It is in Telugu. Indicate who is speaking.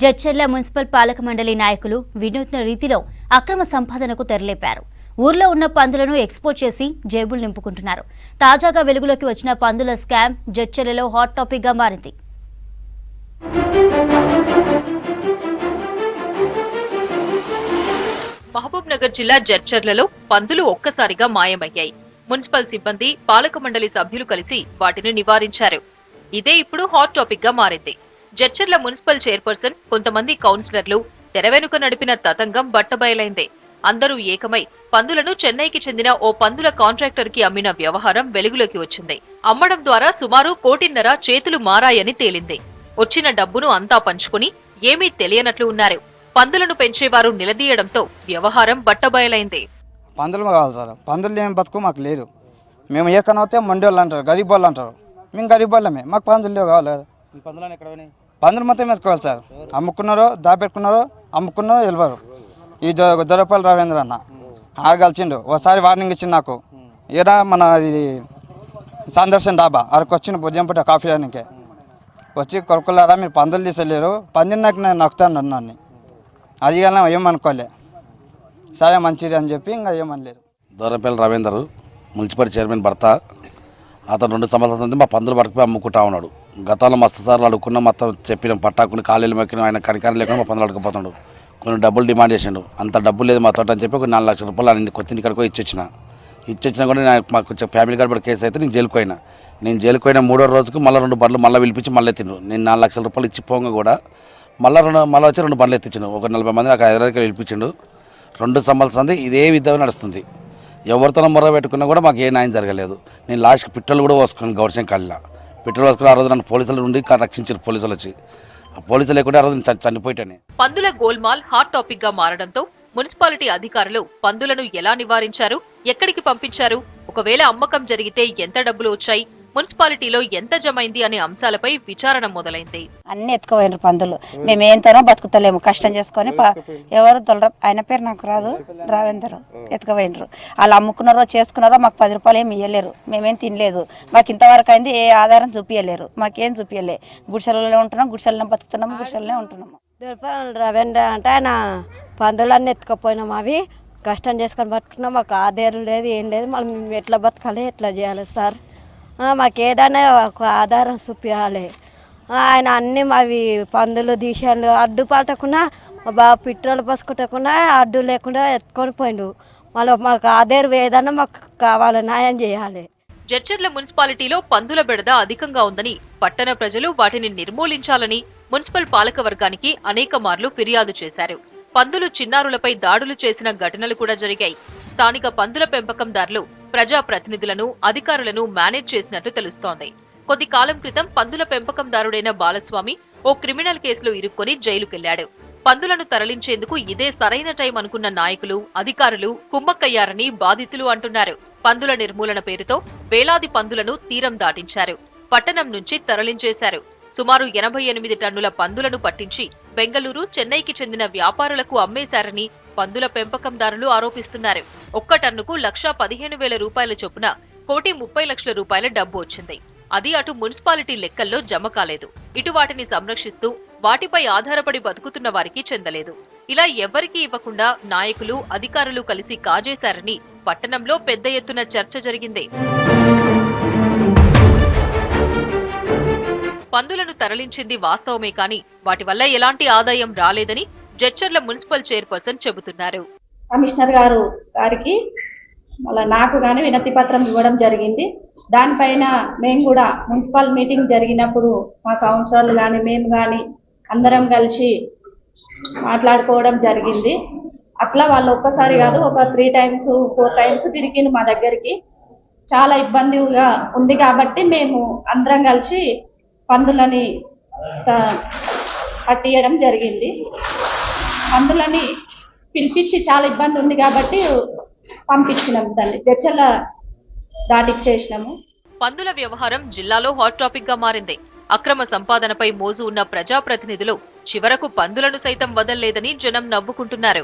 Speaker 1: జడ్చర్ల మున్సిపల్ పాలక మండలి నాయకులు వినూత్న రీతిలో అక్రమ సంపాదనకు తెరలేపారు. ఊర్లో ఉన్న పందులను ఎక్స్పోర్ట్ చేసి జేబులు నింపుకుంటున్నారు. తాజాగా వెలుగులోకి వచ్చిన పందుల స్కామ్ జడ్చర్లలో హాట్ టాపిక్ గా మారింది.
Speaker 2: మహబూబ్ నగర్ జిల్లా జడ్చర్లలో పందులు ఒక్కసారిగా మాయమయ్యాయి. మున్సిపల్ సిబ్బంది, పాలక మండలి సభ్యులు కలిసి వాటిని నివారించారు. ఇదే ఇప్పుడు హాట్ టాపిక్ గా మారింది. జడ్చర్ల మున్సిపల్ చైర్పర్సన్, కొంతమంది కౌన్సిలర్లు తెర వెనుక నడిపిన తతంగం బట్టబయలైంది. అందరూ ఏకమై పందులను చెన్నైకి చెందిన ఓ పందుల కాంట్రాక్టర్ కి అమ్మిన వ్యవహారం వెలుగులోకి వచ్చింది. అమ్మడం ద్వారా సుమారు 1.5 కోటి చేతులు మారాయని తేలింది. వచ్చిన డబ్బును అంతా పంచుకుని ఏమీ తెలియనట్లు ఉన్నారు. పందులను పెంచేవారు నిలదీయడంతో వ్యవహారం బట్టబయలైంది.
Speaker 3: పందులు కావాలి సార్, పందులు లేని బతుకు మాకు లేదు. మేము ఏ కనవుతే మండి వాళ్ళు అంటారు, గరీబ్ వాళ్ళు అంటారు. మేము గరీబ్ వాళ్ళమే, మాకు పందులు లేవు కావాలి. పందులు మొత్తం ఎత్తుకోవాలి సార్. అమ్ముకున్నారో దాపెట్టుకున్నారో, అమ్ముకున్నారో వెళ్ళారు. ఈ దొరపల్లి రవీంద్ర అన్న ఆరు కలిసిండు. ఒకసారి వార్నింగ్ ఇచ్చింది నాకు. ఏరా మన ఇది సందర్శన్ డాబా అరకు వచ్చిండు భుజంపూట కాఫీ అనికి వచ్చి కొడుకులారా మీరు పందులు తీసలేరు, పందిని నాకు నేను నొక్కుతాను అన్నాన్ని. అది కానీ ఏమనుకోలే, సరే మంచిది అని చెప్పి ఇంకా ఏమనలేరు.
Speaker 4: దూరంపల్లి రవీందర్ మున్సిపల్ చైర్మన్ భర్త. అతను 2 సంవత్సరాల నుంచి మా పందులు పట్టుకుపోయి అమ్ముకుంటా ఉన్నాడు. గతంలో మస్తు సార్లు అడుక్కున్నాం, మొత్తం చెప్పినాం, పట్టాకుని కాలేలు మొక్కినాం. ఆయన కనికారం లేకుండా మా పందులు అడుకుపోతున్నాడు. కొన్ని డబ్బులు డిమాండ్ చేసిండు. అంత డబ్బులు లేదు మా తోట అని చెప్పి ఒక 4 లక్షల రూపాయలు ఆయన కొత్త ఇక్కడికి ఇచ్చొచ్చినా కూడా నేను మాకు ఫ్యామిలీ గడపడ కేసు అయితే నేను జైలుకు పోయినా. నేను జైలుకు పోయిన 3వ రోజుకు మళ్ళీ 2 బండ్లు మళ్ళీ పిలిపించి మళ్ళీ ఎత్తిండు. నేను 4 లక్షల రూపాయలు ఇచ్చి పోగా కూడా మళ్ళీ వచ్చి 2 బండ్లు ఎత్తించిండు. ఒక 40 మంది నాకు హైదరాబాద్కి పిలిపించిండు. 2 సంవత్సరాలు ఇదే విధంగా నడుస్తుంది. ఎవరితో మొర పెట్టుకున్నా కూడా మాకు ఏ న్యాయం జరగలేదు. నేను లాస్ట్కి పెట్రోల్ కూడా పోసుకున్నాను. గౌరవం కల్లా పెట్రోల్ పోసుకుని ఆ రోజు నన్ను పోలీసులు నుండి రక్షించారు. పోలీసులు వచ్చి పోలీసులు లేకుండా ఆ రోజు చనిపోయాను.
Speaker 2: పందుల గోల్మాల్ హాట్ టాపిక్ గా మారడంతో మున్సిపాలిటీ అధికారులు పందులను ఎలా నివారించారు, ఎక్కడికి పంపించారు, ఒకవేళ అమ్మకం జరిగితే ఎంత డబ్బులు వచ్చాయి, మున్సిపాలిటీలో ఎంత జమైంది అనే అంశాలపై విచారణ మొదలైంది.
Speaker 5: అన్ని ఎత్తుకుపోయినారు పందులు. మేము ఏంతనో బతుకుతలేము, కష్టం చేసుకొని. ఎవరు తొలర ఆయన పేరు నాకు రాదు, రావేందరు ఎత్తుకుపోయినారు. వాళ్ళు అమ్ముకున్నారో చేసుకున్నారో మాకు 10 రూపాయలు ఏమి ఇవ్వలేరు. మేమేం తినలేదు. మాకు ఇంతవరకు అయింది ఏ ఆధారం చూపించలేరు. మాకేం చూపించలే. గుడిసెలలో ఉంటున్నాం, గుడిసెలనే బతుకుతున్నాము, గుడిసెలనే ఉంటున్నాము.
Speaker 6: రవీంద్ర అంటే ఆయన పందులన్నీ ఎత్తుకుపోయినాం. అవి కష్టం చేసుకొని బతుకుతున్నాం. మాకు ఆధారం లేదు, ఏం లేదు. మళ్ళీ మేము ఎట్లా బతకాలి, ఎట్లా చేయాలి సార్? మాకు ఏదైనా ఒక ఆధారం చూపించాలి. ఆయన అన్నీ అవి పందులు తీసాడు. అడ్డు పట్టకుండా బాగా పెట్రోల్ పోసుకుంటకుండా అడ్డు లేకుండా ఎత్తుకొని పోయిండు. మళ్ళీ మాకు ఆధారం ఏదైనా మాకు కావాలి, న్యాయం చేయాలి.
Speaker 2: జడ్చర్ల మున్సిపాలిటీలో పందుల బెడద అధికంగా ఉందని, పట్టణ ప్రజలు వాటిని నిర్మూలించాలని మున్సిపల్ పాలక వర్గానికి అనేక మార్లు ఫిర్యాదు చేశారు. పందులు చిన్నారులపై దాడులు చేసిన ఘటనలు కూడా జరిగాయి. స్థానిక పందుల పెంపకందారులు ప్రజాప్రతినిధులను, అధికారులను మేనేజ్ చేసినట్టు తెలుస్తోంది. కొద్ది కాలం క్రితం పందుల పెంపకందారుడైన బాలస్వామి ఓ క్రిమినల్ కేసులో ఇరుక్కొని జైలుకెళ్లాడు. పందులను తరలించేందుకు ఇదే సరైన టైం అనుకున్న నాయకులు, అధికారులు కుమ్మక్కయ్యారని బాధితులు అంటున్నారు. పందుల నిర్మూలన పేరుతో వేలాది పందులను తీరం దాటించారు. పట్టణం నుంచి తరలించేశారు. సుమారు 88 టన్నుల పందులను పట్టించి బెంగళూరు, చెన్నైకి చెందిన వ్యాపారులకు అమ్మేశారని పందుల పెంపకందారులు ఆరోపిస్తున్నారు. ఒక్క టన్నుకు 1,15,000 రూపాయల చొప్పున 1,30,00,000 రూపాయల డబ్బు వచ్చింది. అది అటు మున్సిపాలిటీ లెక్కల్లో జమ కాలేదు. ఇటు వాటిని సంరక్షిస్తూ వాటిపై ఆధారపడి బతుకుతున్న వారికి చెందలేదు. ఇలా ఎవ్వరికీ ఇవ్వకుండా నాయకులు, అధికారులు కలిసి కాజేశారని పట్టణంలో పెద్ద ఎత్తున చర్చ జరిగింది. పందులను తరలించింది వాస్తవమే కానీ వాటి వల్ల ఎలాంటి ఆదాయం రాలేదని జడ్చర్ల మున్సిపల్ చైర్పర్సన్ చెబుతున్నారు.
Speaker 7: కమిషనర్ గారికి మళ్ళీ నాకు కానీ వినతి పత్రం ఇవ్వడం జరిగింది. దానిపైన మేము కూడా మున్సిపల్ మీటింగ్ జరిగినప్పుడు మా కౌన్సిలర్లు కానీ మేము కానీ అందరం కలిసి మాట్లాడుకోవడం జరిగింది. అట్లా వాళ్ళు ఒక్కసారి కాదు, ఒక 3 టైమ్స్ 4 టైమ్స్ తిరిగి మా దగ్గరికి. చాలా ఇబ్బందిగా ఉంది కాబట్టి మేము అందరం కలిసి పందులని పట్టియడం జరిగింది. పందులని పిలిపించి చాలా ఇబ్బంది ఉంది కాబట్టి పంపించినాము, దాన్ని జడ్చర్ల దాటిచ్చేసినాము.
Speaker 2: పందుల వ్యవహారం జిల్లాలో హాట్ టాపిక్ గా మారింది. అక్రమ సంపాదనపై మోజు ఉన్న ప్రజాప్రతినిధులు చివరకు పందులను సైతం వదల్లేదని జనం నవ్వుకుంటున్నారు.